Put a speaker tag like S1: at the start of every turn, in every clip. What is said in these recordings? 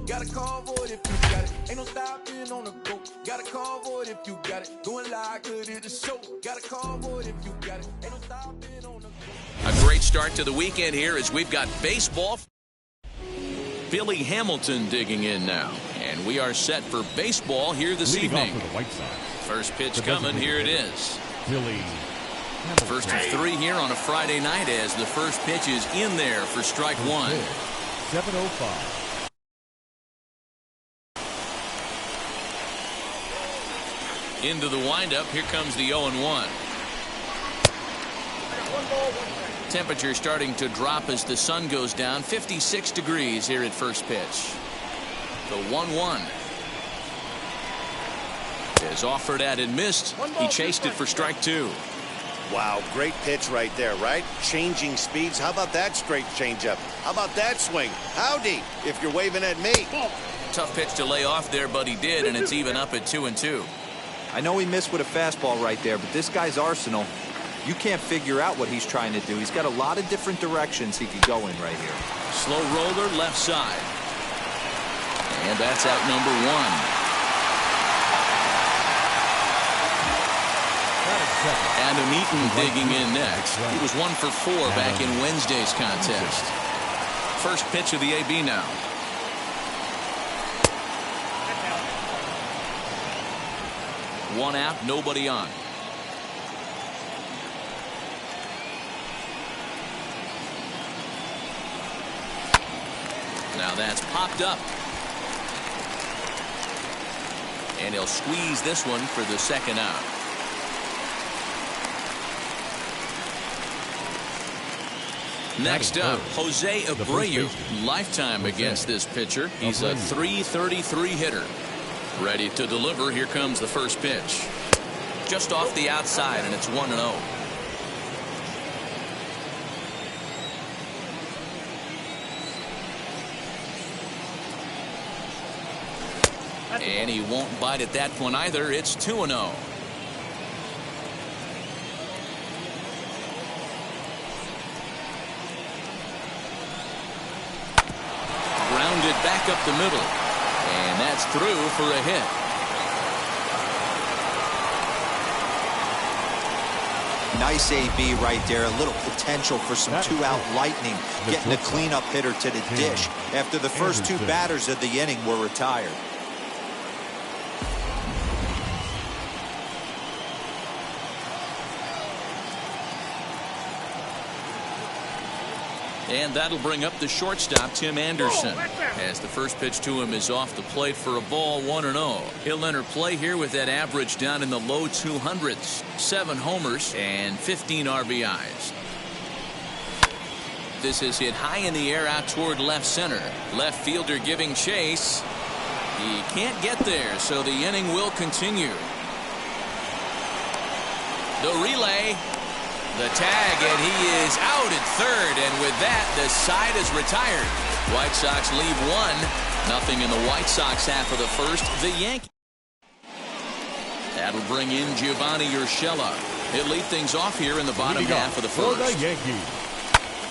S1: Got a convoy if you got it. Ain't no stopping on the go. Got a convoy if you got it. Going live, good at the show. Got a convoy if you got it. Ain't no stopping on the go.
S2: A great start to the weekend here as we've got baseball. Billy Hamilton digging in now. And we are set for baseball here this evening.
S3: For the White Sox.
S2: First pitch coming. Here it is.
S3: Billy Hamilton.
S2: First of 3 here on a Friday night as the first pitch is in there for strike one.
S3: 7:05.
S2: Into the windup. Here comes the 0-1. Temperature starting to drop as the sun goes down. 56 degrees here at first pitch. The 1-1 is offered at and missed. He chased it for strike two.
S4: Wow, great pitch right there, right? Changing speeds. How about that straight changeup? How about that swing? Howdy, if you're waving at me.
S2: Tough pitch to lay off there, but he did, and it's even up at 2-2.
S5: I know he missed with a fastball right there, but this guy's arsenal, you can't figure out what he's trying to do. He's got a lot of different directions he could go in right here.
S2: Slow roller left side. And that's out number one. Adam Eaton digging in next. He was 1 for 4 back in Wednesday's contest. First pitch of the AB now. One out, nobody on. Now that's popped up. And he'll squeeze this one for the second out. Next up, Jose Abreu. Lifetime against this pitcher. He's a .333 hitter. Ready to deliver. Here comes the first pitch. Just off the outside, and it's 1-0. And he won't bite at that one either. It's 2-0. Grounded back up the middle. And that's through for a hit.
S5: Nice AB right there. A little potential for some two-out lightning. Getting a cleanup hitter to the dish after the first two batters of the inning were retired.
S2: And that'll bring up the shortstop, Tim Anderson, as the first pitch to him is off the plate for a ball. 1-0. He'll enter play here with that average down in the low 200s. 7 homers and 15 RBIs. This is hit high in the air out toward left center. Left fielder giving chase. He can't get there, so the inning will continue. The relay. The tag, and he is out at third, and with that, the side is retired. White Sox leave 1-0 in the White Sox half of the first. The Yankees. That'll bring in Giovanni Urshela. He'll lead things off here in the bottom half of the first.
S3: For the Yankees,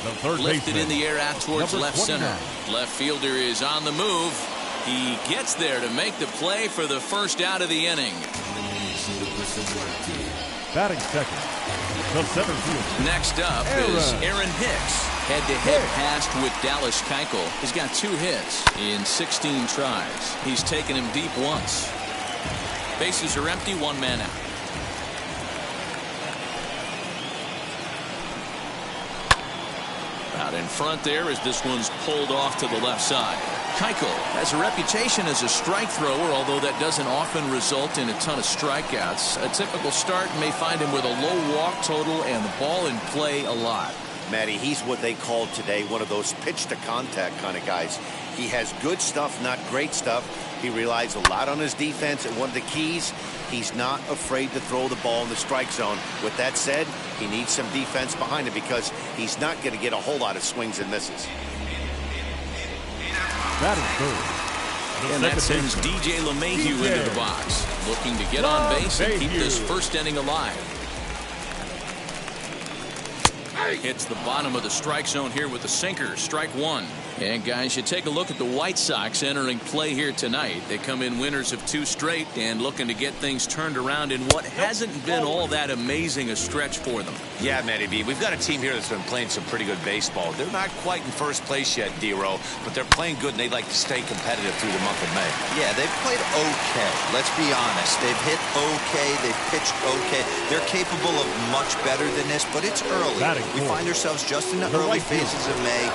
S3: the third
S2: Lifted in the air out towards left
S3: 29.
S2: center. Left fielder is on the move. He gets there to make the play for the first out of the inning.
S3: Batting second, the center fielder.
S2: Next up is Aaron Hicks. Head-to-head passed with Dallas Keuchel. He's got 2 hits in 16 tries. He's taken him deep once. Bases are empty, 1 man out. Out in front there as this one's pulled off to the left side. Keuchel has a reputation as a strike thrower, although that doesn't often result in a ton of strikeouts. A typical start may find him with a low walk total and the ball in play a lot.
S4: Matty, he's what they call today one of those pitch to contact kind of guys. He has good stuff, not great stuff. He relies a lot on his defense, and one of the keys, he's not afraid to throw the ball in the strike zone. With that said, he needs some defense behind him because he's not going to get a whole lot of swings and misses.
S3: That is third.
S2: And that sends DJ LeMahieu into the box, looking to get on base and keep this first inning alive. Hits the bottom of the strike zone here with the sinker. Strike 1. And guys, you take a look at the White Sox entering play here tonight. They come in winners of 2 straight and looking to get things turned around in what hasn't been all that amazing a stretch for them.
S6: Yeah, Matty B, we've got a team here that's been playing some pretty good baseball. They're not quite in first place yet, D-Row, but they're playing good and they'd like to stay competitive through the month of May.
S5: Yeah, they've played okay. Let's be honest. They've hit okay. They've pitched okay. They're capable of much better than this, but it's early. We find ourselves just in the early phases of May.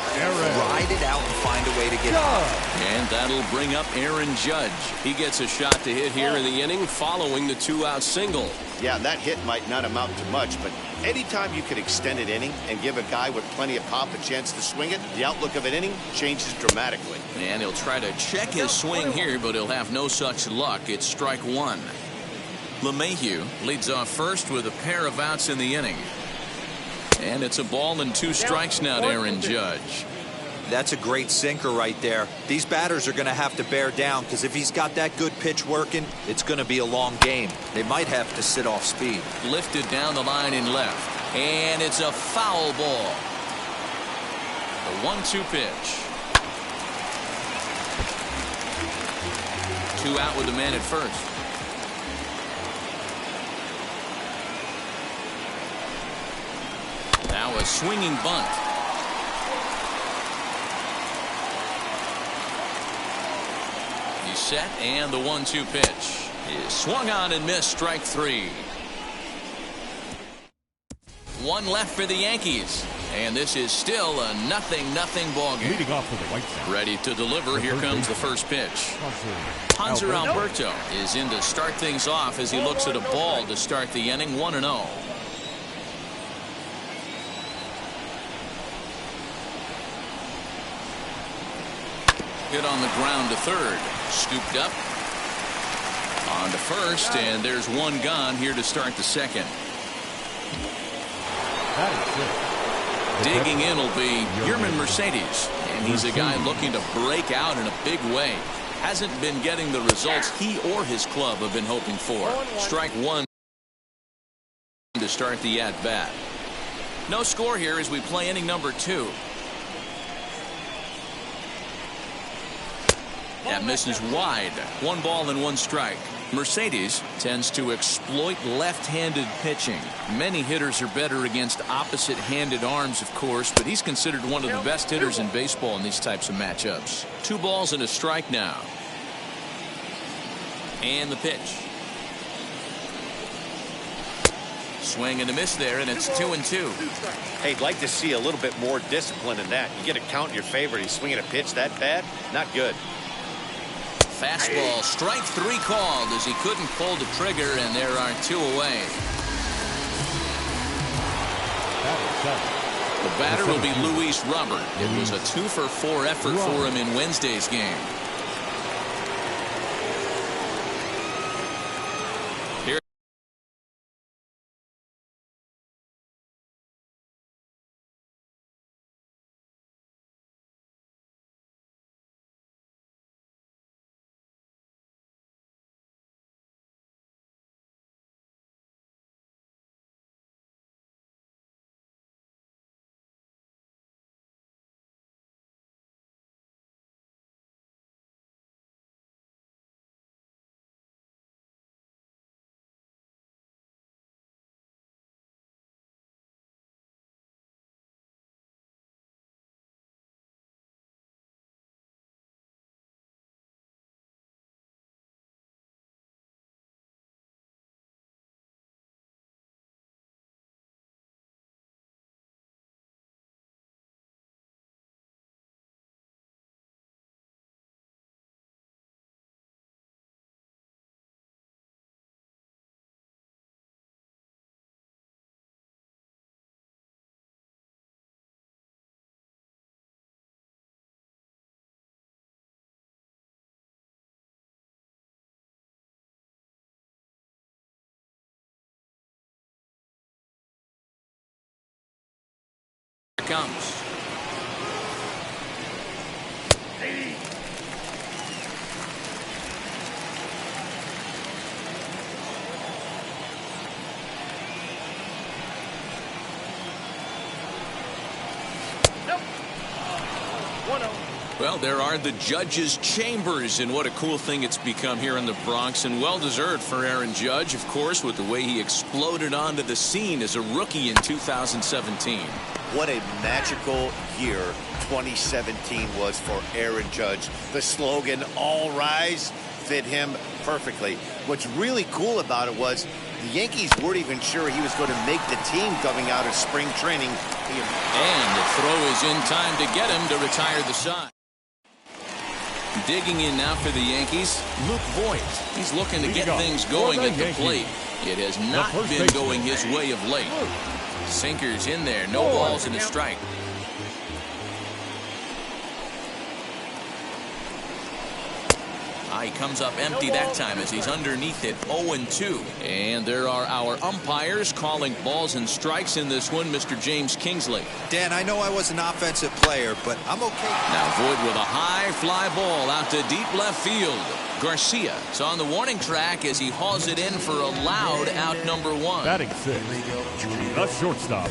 S5: Ride it out and find a way to get home.
S2: And that'll bring up Aaron Judge. He gets a shot to hit here in the inning following the 2-out single.
S4: Yeah, that hit might not amount to much, but anytime you can extend an inning and give a guy with plenty of pop a chance to swing it, the outlook of an inning changes dramatically.
S2: And he'll try to check his swing here, but he'll have no such luck. It's strike 1. LeMahieu leads off first with a pair of outs in the inning. And it's a ball and 2 strikes now to Aaron Judge.
S5: That's a great sinker right there. These batters are going to have to bear down because if he's got that good pitch working, it's going to be a long game. They might have to sit off speed.
S2: Lifted down the line in left. And it's a foul ball. The 1-2 pitch. 2 out with the man at first. Now a swinging bunt. He's set, and the 1-2 pitch is swung on and missed. Strike 3. 1 left for the Yankees, and this is still a 0-0 ball game.
S3: Leading off for the White Sox.
S2: Ready to deliver. Here comes the first pitch. Hanser Alberto is in to start things off as he looks at a ball to start the inning. 1-0. Hit on the ground to third. Scooped up. On to first, and there's 1 gone here to start the second. Digging in will be Yermin Mercedes, and he's a guy looking to break out in a big way. Hasn't been getting the results he or his club have been hoping for. Strike 1 to start the at-bat. No score here as we play inning number 2. That misses wide. 1 ball and 1 strike. Mercedes tends to exploit left-handed pitching. Many hitters are better against opposite-handed arms, of course, but he's considered one of the best hitters in baseball in these types of matchups. 2 balls and a strike now. And the pitch. Swing and a miss there, and it's 2-2.
S4: Hey, I'd like to see a little bit more discipline in that. You get a count in your favor. He's swinging a pitch that bad? Not good.
S2: Fastball, strike 3 called as he couldn't pull the trigger, and there are 2 away. The batter will be Luis Robert. It was a 2-for-4 effort for him in Wednesday's game. Here it comes.
S1: Nope. 1-0.
S2: Well, there are the judges' chambers, and what a cool thing it's become here in the Bronx, and well-deserved for Aaron Judge, of course, with the way he exploded onto the scene as a rookie in 2017.
S4: What a magical year 2017 was for Aaron Judge. The slogan, "All Rise," fit him perfectly. What's really cool about it was the Yankees weren't even sure he was going to make the team coming out of spring training.
S2: And the throw is in time to get him to retire the side. Digging in now for the Yankees, Luke Voigt. He's looking to get things going at the plate. It has not been going his way of late. Sinkers in there, no balls and a strike. He comes up empty that time as he's underneath it, 0-2. And there are our umpires calling balls and strikes in this one, Mr. James Kingsley.
S5: Dan, I know I was an offensive player, but I'm okay.
S2: Now Voigt with a high fly ball out to deep left field. Garcia is on the warning track as he hauls it in for a loud out number 1.
S3: Batting 6, the shortstop,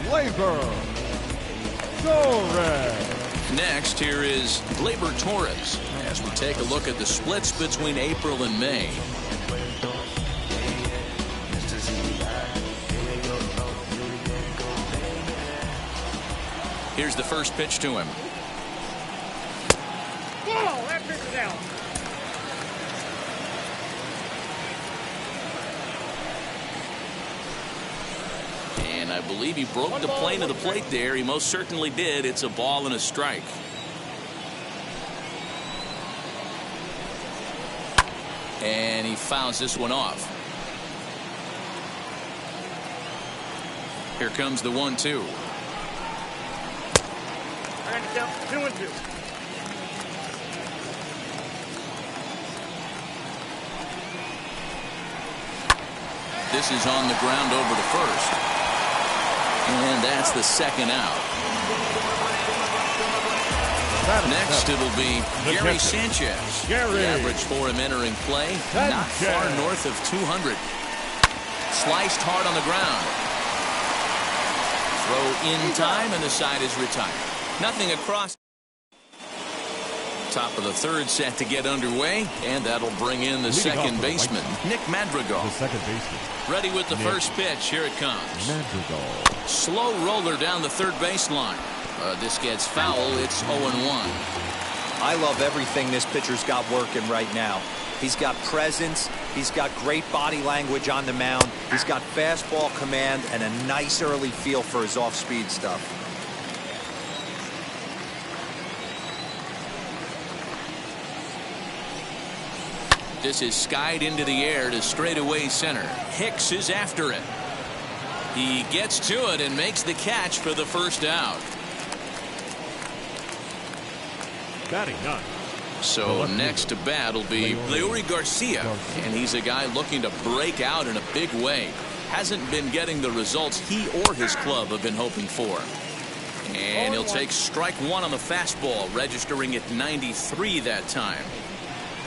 S3: Gleyber Torres.
S2: Next, here is Gleyber Torres as we take a look at the splits between April and May. Here's the first pitch to him.
S7: Whoa, that pitch is out.
S2: And I believe he broke the plane of the plate there. He most certainly did. It's a ball and a strike. And he fouls this one off. Here comes the 1-2.
S7: I got to count 2-2.
S2: This is on the ground over to first. And that's the second out. Next, it'll be Gary Sanchez. The average for him entering play, not far north of 200. Sliced hard on the ground. Throw in time, and the side is retired. Nothing across. Top of the third set to get underway, and that'll bring in the second baseman, Nick Madrigal.
S3: The second baseman.
S2: Ready with the first pitch. Here it comes.
S3: Madrigal.
S2: Slow roller down the third baseline. This gets foul. It's 0-1.
S5: I love everything this pitcher's got working right now. He's got presence. He's got great body language on the mound. He's got fastball command and a nice early feel for his off-speed stuff.
S2: This is skied into the air to straightaway center. Hicks is after it. He gets to it and makes the catch for the first out.
S3: Batting 9.
S2: So next to bat will be Leury Garcia, and he's a guy looking to break out in a big way. Hasn't been getting the results he or his club have been hoping for. And he'll take strike 1 on the fastball, registering at 93 that time.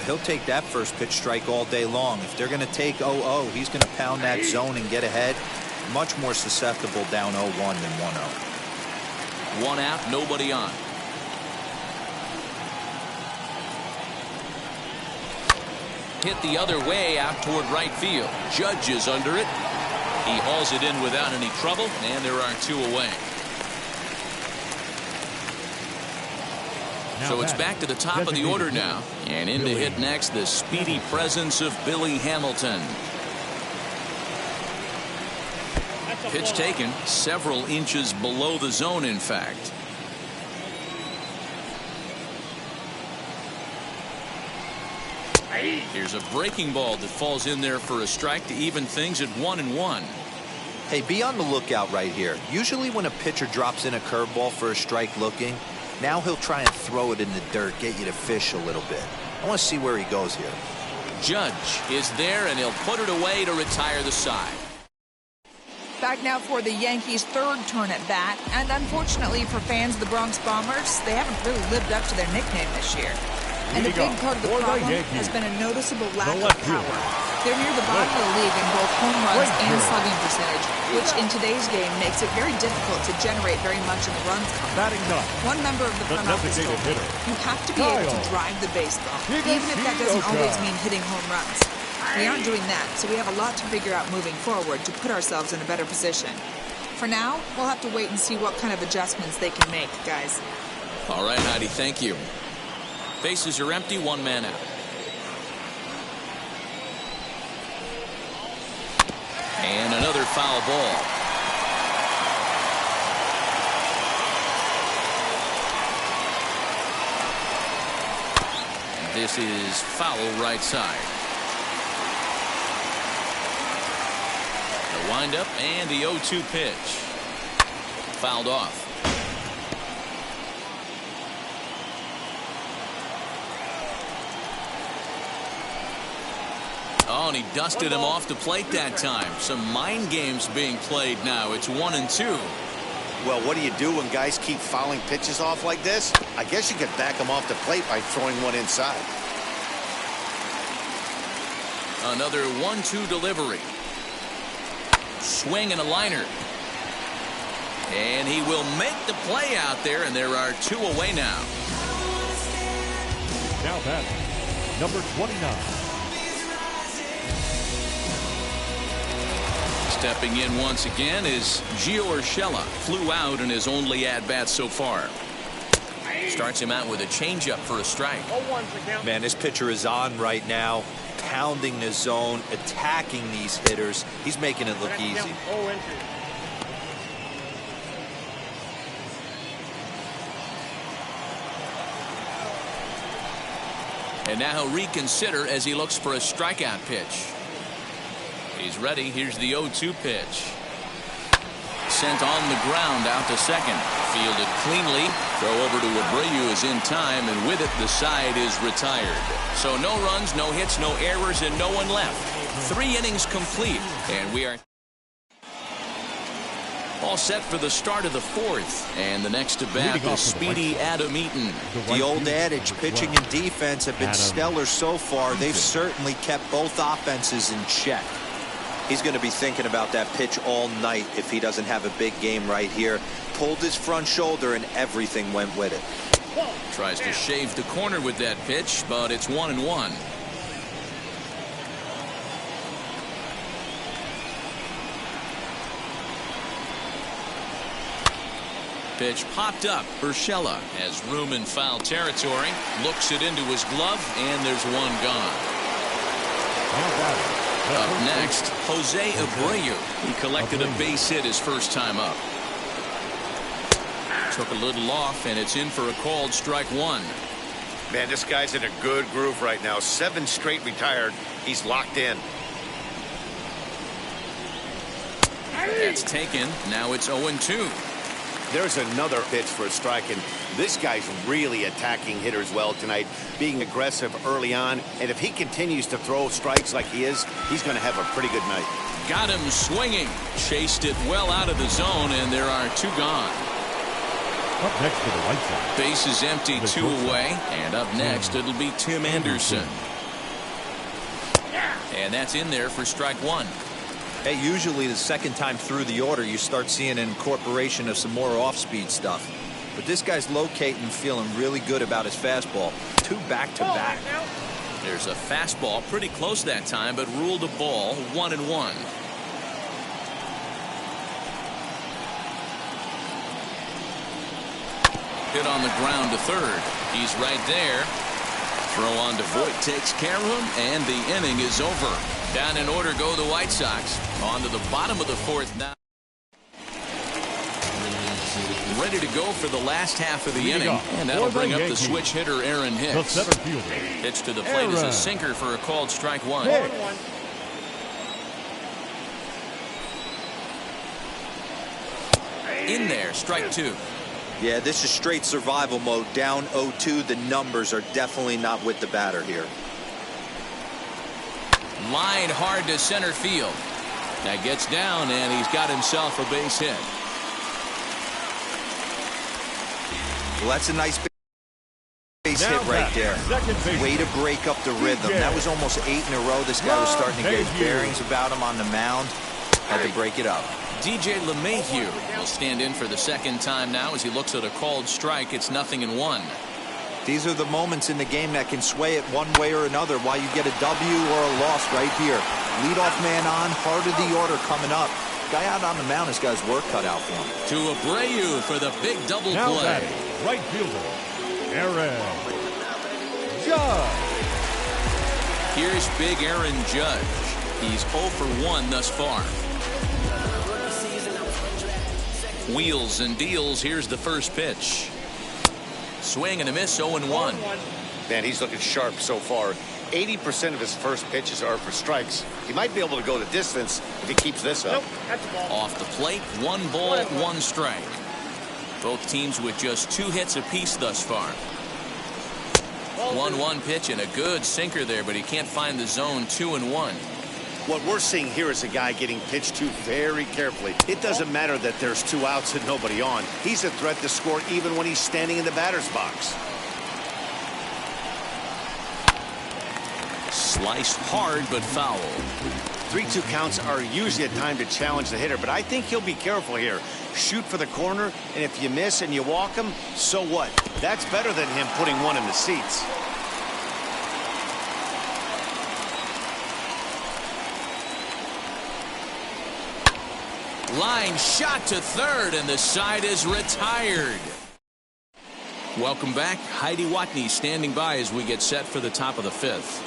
S5: He'll take that first pitch strike all day long. If they're going to take 0-0, he's going to pound that zone and get ahead. Much more susceptible down 0-1 than 1-0.
S2: 1 out, nobody on. Hit the other way out toward right field. Judge is under it. He hauls it in without any trouble, and there are 2 away. So it's back to the top of the order now. And in to hit next, the speedy presence of Billy Hamilton. Pitch taken several inches below the zone, in fact. Here's a breaking ball that falls in there for a strike to even things at 1-1.
S5: Hey, be on the lookout right here. Usually when a pitcher drops in a curveball for a strike looking, now he'll try and throw it in the dirt, get you to fish a little bit. I want to see where he goes here.
S2: Judge is there, and he'll put it away to retire the side.
S8: Back now for the Yankees' third turn at bat, and unfortunately for fans of the Bronx Bombers, they haven't really lived up to their nickname this year. And a big part of the problem has been a noticeable lack of power. They're near the bottom of the league in both home runs and slugging percentage, which in today's game makes it very difficult to generate very much in the runs column.
S3: Batting ninth,
S8: One member of the front office told me, you have to be able to drive the baseball, even if that doesn't always mean hitting home runs. We aren't doing that, so we have a lot to figure out moving forward to put ourselves in a better position. For now, we'll have to wait and see what kind of adjustments they can make, guys.
S2: All right, Heidi, thank you. Bases are empty, one man out. And another foul ball. This is foul right side. The windup and the 0-2 pitch. Fouled off. Oh, and he dusted him off the plate that time. Some mind games being played now. It's 1-2.
S4: Well, what do you do when guys keep fouling pitches off like this? I guess you could back them off the plate by throwing one inside.
S2: Another 1-2 delivery. Swing and a liner. And he will make the play out there, and there are two away now.
S3: Now batting, number 29.
S2: Stepping in once again is Gio Urshela. Flew out in his only at-bat so far. Starts him out with a changeup for a strike.
S5: Man, this pitcher is on right now, pounding the zone, attacking these hitters. He's making it look easy.
S2: And now he'll reconsider as he looks for a strikeout pitch. He's ready. Here's the 0-2 pitch. Sent on the ground out to second. Fielded cleanly. Throw over to Abreu is in time, and with it, the side is retired. So no runs, no hits, no errors, and no one left. 3 innings complete, and we are all set for the start of the 4th. And the next to bat is speedy Adam Eaton.
S5: The old adage, pitching and defense have been stellar so far. They've certainly kept both offenses in check. He's going to be thinking about that pitch all night if he doesn't have a big game right here. Pulled his front shoulder and everything went with it.
S2: Tries to shave the corner with that pitch, but it's 1-1. Pitch popped up. Urshela has room in foul territory. Looks it into his glove, and there's one gone. Up next, Jose Abreu. He collected a base hit his first time up. Took a little off, and it's in for a called strike one.
S4: Man, this guy's in a good groove right now. 7 straight retired. He's locked in.
S2: That's taken. Now it's 0-2.
S4: There's another pitch for a strike, and this guy's really attacking hitters well tonight, being aggressive early on, and if he continues to throw strikes like he is, he's going to have a pretty good night.
S2: Got him swinging. Chased it well out of the zone, and there are 2 gone.
S3: Up next to the White Sox.
S2: Base is empty, 2 away, and up next it'll be Tim Anderson. And that's in there for strike 1.
S5: Hey, usually the second time through the order you start seeing an incorporation of some more off-speed stuff. But this guy's locating and feeling really good about his fastball. 2 back-to-back.
S2: There's a fastball pretty close that time, but ruled a ball. 1-1. Hit on the ground to third. He's right there. Throw on to Voit takes care of him, and the inning is over. Down in order go the White Sox. On to the bottom of the 4th now. Ready to go for the last half of the inning, and that'll bring up the switch hitter Aaron Hicks.
S3: The center fielder.
S2: Pitch to the plate is a sinker for a called strike 1. In there, strike 2.
S5: Yeah, this is straight survival mode. Down 0-2. The numbers are definitely not with the batter here.
S2: Line hard to center field. That gets down, and he's got himself a base hit.
S5: Well, that's a nice base Nice hit right there. Way to break up the rhythm. That was almost 8 in a row. This guy was starting to get his bearings about him on the mound. Had to break it up.
S2: DJ LeMahieu will stand in for the second time now as he looks at a called strike. It's 0-1.
S5: These are the moments in the game that can sway it one way or another, why you get a W or a loss right here. Leadoff man on, heart of the order coming up. Guy out on the mound has got his work cut out for him.
S2: To Abreu for the big double
S3: now
S2: play.
S3: Right fielder, Aaron Judge.
S2: Here's big Aaron Judge. He's 0 for 1 thus far. Wheels and deals. Here's the first pitch. Swing and a miss, 0-1.
S4: Man, he's looking sharp so far. 80% of his first pitches are for strikes. He might be able to go the distance if he keeps this up.
S2: Off the plate, 1 ball, 1 strike. Both teams with just 2 hits apiece thus far. 1-1 pitch and a good sinker there, but he can't find the zone. 2-1.
S4: What we're seeing here is a guy getting pitched to very carefully. It doesn't matter that there's 2 outs and nobody on. He's a threat to score even when he's standing in the batter's box.
S2: Sliced hard but foul.
S4: 3-2 counts are usually a time to challenge the hitter, but I think he'll be careful here. Shoot for the corner, and if you miss and you walk him, so what? That's better than him putting one in the seats.
S2: Line shot to third, and the side is retired. Welcome back. Heidi Watney standing by as we get set for the top of the 5th.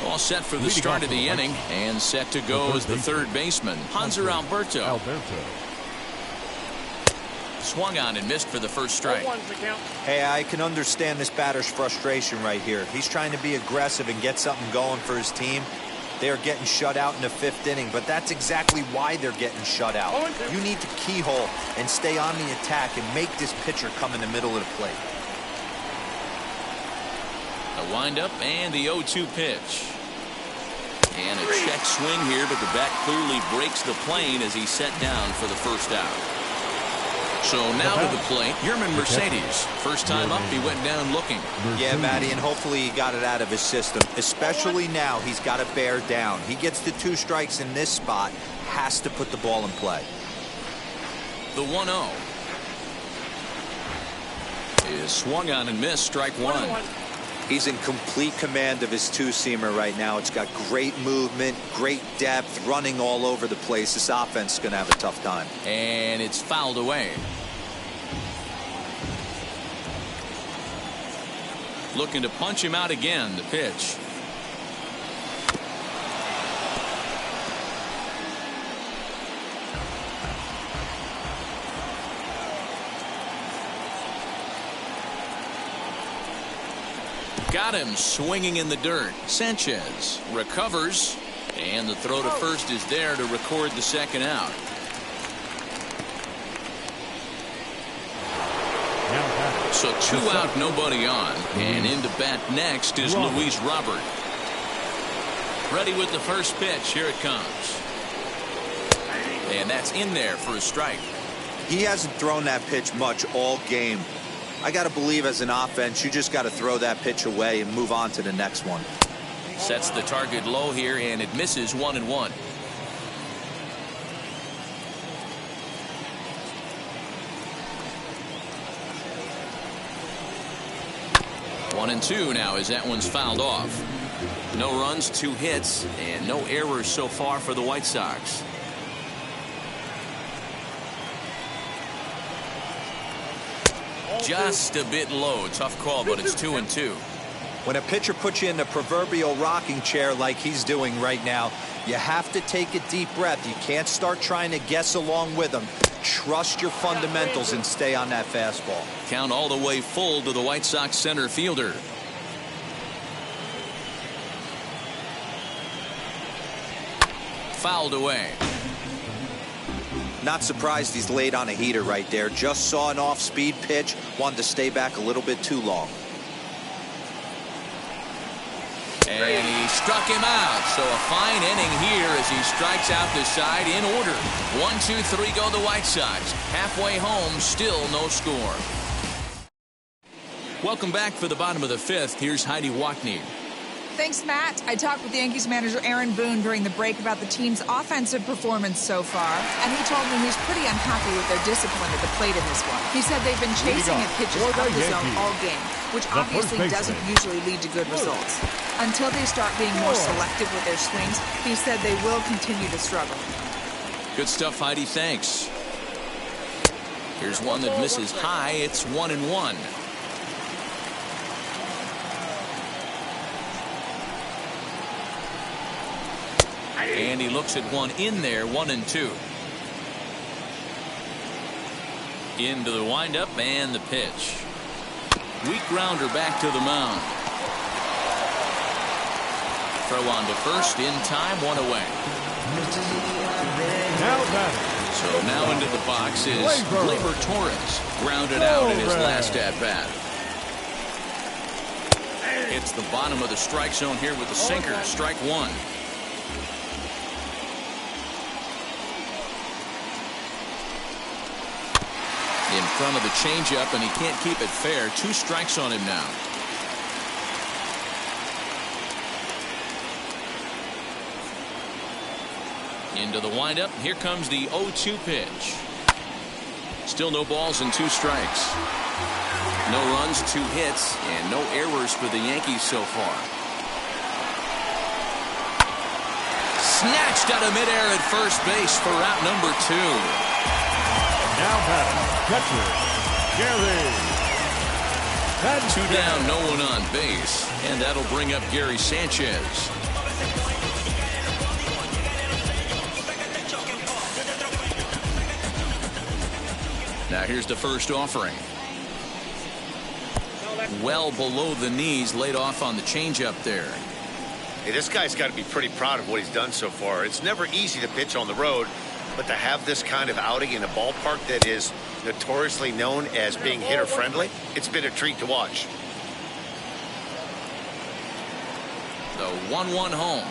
S2: All set for the start of the inning, and set to go as the third baseman, Hanser Alberto. Swung on and missed for the first strike.
S5: Hey, I can understand this batter's frustration right here. He's trying to be aggressive and get something going for his team. They're getting shut out in the 5th inning, but that's exactly why they're getting shut out. You need to keyhole and stay on the attack and make this pitcher come in the middle of the plate.
S2: A windup and the 0-2 pitch. And a check swing here, but the bat clearly breaks the plane as he's set down for the first out. So now to the plate, Yerman Mercedes. First time up, he went down looking.
S5: Yeah, Matty, and hopefully he got it out of his system. Especially now, he's got to bear down. He gets the 2 strikes in this spot, has to put the ball in play.
S2: The 1-0 is swung on and missed, strike 1.
S5: He's in complete command of his 2-seamer right now. It's got great movement, great depth, running all over the place. This offense is going to have a tough time.
S2: And it's fouled away. Looking to punch him out again, the pitch. Got him swinging in the dirt. Sanchez recovers, and the throw to first is there to record the second out. So 2 out, nobody on, and into bat next is Luis Robert. Ready with the first pitch. Here it comes, and that's in there for a strike.
S5: He hasn't thrown that pitch much all game. I got to believe as an offense, you just got to throw that pitch away and move on to the next one.
S2: Sets the target low here, and it misses 1-1. One and 2 now as that one's fouled off. No runs, 2 hits, and no errors so far for the White Sox. Just a bit low. Tough call, but it's 2-2.
S5: When a pitcher puts you in the proverbial rocking chair like he's doing right now, you have to take a deep breath. You can't start trying to guess along with him. Trust your fundamentals and stay on that fastball.
S2: Count all the way full to the White Sox center fielder. Fouled away.
S5: Not surprised he's laid on a heater right there. Just saw an off-speed pitch. Wanted to stay back a little bit too long.
S2: And he struck him out. So a fine inning here as he strikes out the side in order. 1, 2, 3 go the White Sox. Halfway home, still no score. Welcome back for the bottom of the fifth. Here's Heidi Wackney.
S8: Thanks, Matt. I talked with Yankees manager Aaron Boone during the break about the team's offensive performance so far, and he told me he's pretty unhappy with their discipline at the plate in this one. He said they've been chasing at pitches out of the zone all game, which obviously doesn't usually lead to good results. Until they start being more selective with their swings, he said they will continue to struggle.
S2: Good stuff, Heidi. Thanks. Here's one that misses high. It's 1-1. And he looks at one in there, 1-2. Into the windup and the pitch. Weak grounder back to the mound. Throw on to first in time, 1 away. So now into the box is Gleyber Torres. Grounded out in his last at bat. It's the bottom of the strike zone here with the sinker. Strike one. In front of the changeup, and he can't keep it fair. 2 strikes on him now. Into the windup. Here comes the 0-2 pitch. Still no balls and 2 strikes. No runs, 2 hits, and no errors for the Yankees so far. Snatched out of midair at first base for out number 2.
S3: Now batting, catcher, Gary.
S2: 2 down, no one on base, and that'll bring up Gary Sanchez. Now here's the first offering. Well below the knees, laid off on the changeup there.
S4: Hey, this guy's got to be pretty proud of what he's done so far. It's never easy to pitch on the road, but to have this kind of outing in a ballpark that is notoriously known as being hitter-friendly, it's been a treat to watch.
S2: The 1-1 home.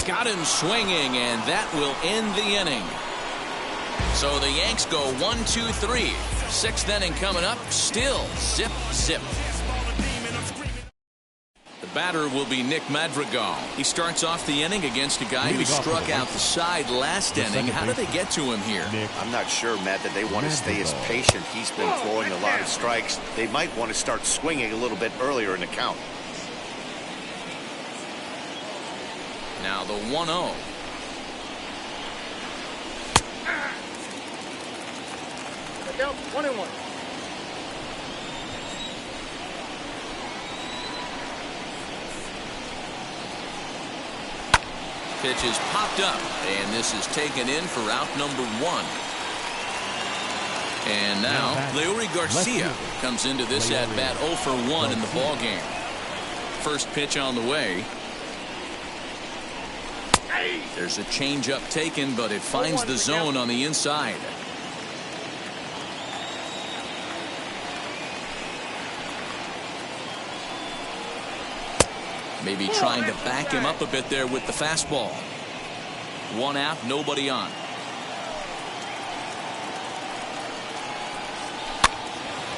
S2: Got him swinging, and that will end the inning. So the Yanks go 1-2-3. 6th inning coming up. Still zip, zip. The batter will be Nick Madrigal. He starts off the inning against a guy who struck out the side last inning. How did they get to him here?
S4: I'm not sure, Matt, that they want to stay as patient. He's been throwing a lot of strikes. They might want to start swinging a little bit earlier in the count.
S2: Now the 1-0.
S7: Yep, 1-1.
S2: Pitch is popped up, and this is taken in for out number 1. And now Leury Garcia comes into this at bat 0 for 1 in the ball game. First pitch on the way. There's a changeup taken, but it finds the zone on the inside. Maybe trying to back him up a bit there with the fastball. 1 out, nobody on.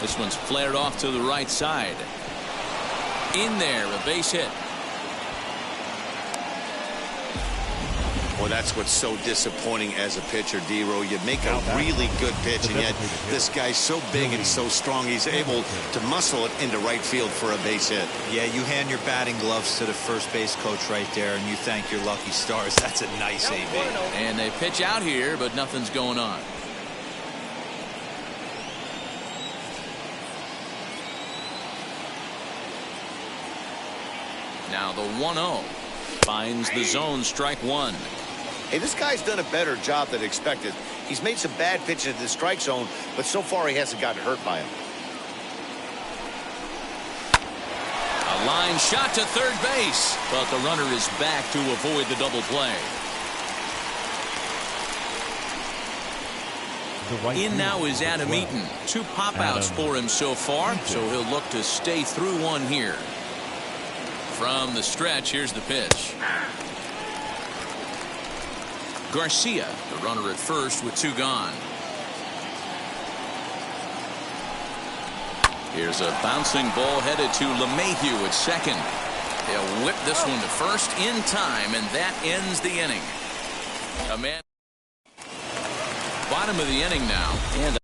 S2: This one's flared off to the right side. In there, a base hit.
S4: Well, that's what's so disappointing as a pitcher, D-Row. You make a really good pitch, and yet this guy's so big and so strong, he's able to muscle it into right field for a base hit.
S5: Yeah, you hand your batting gloves to the first base coach right there, and you thank your lucky stars. That's a nice AB.
S2: And they pitch out here, but nothing's going on. Now the 1-0 finds the zone, strike 1.
S4: Hey, this guy's done a better job than expected. He's made some bad pitches in the strike zone, but so far he hasn't gotten hurt by him.
S2: A line shot to third base, but the runner is back to avoid the double play. In now is Adam Eaton. 2 pop outs for him so far, so he'll look to stay through one here. From the stretch, here's the pitch. Garcia, the runner at first with 2 gone. Here's a bouncing ball headed to LeMahieu at second. He'll whip this one to first in time, and that ends the inning. A man. Bottom of the inning now. And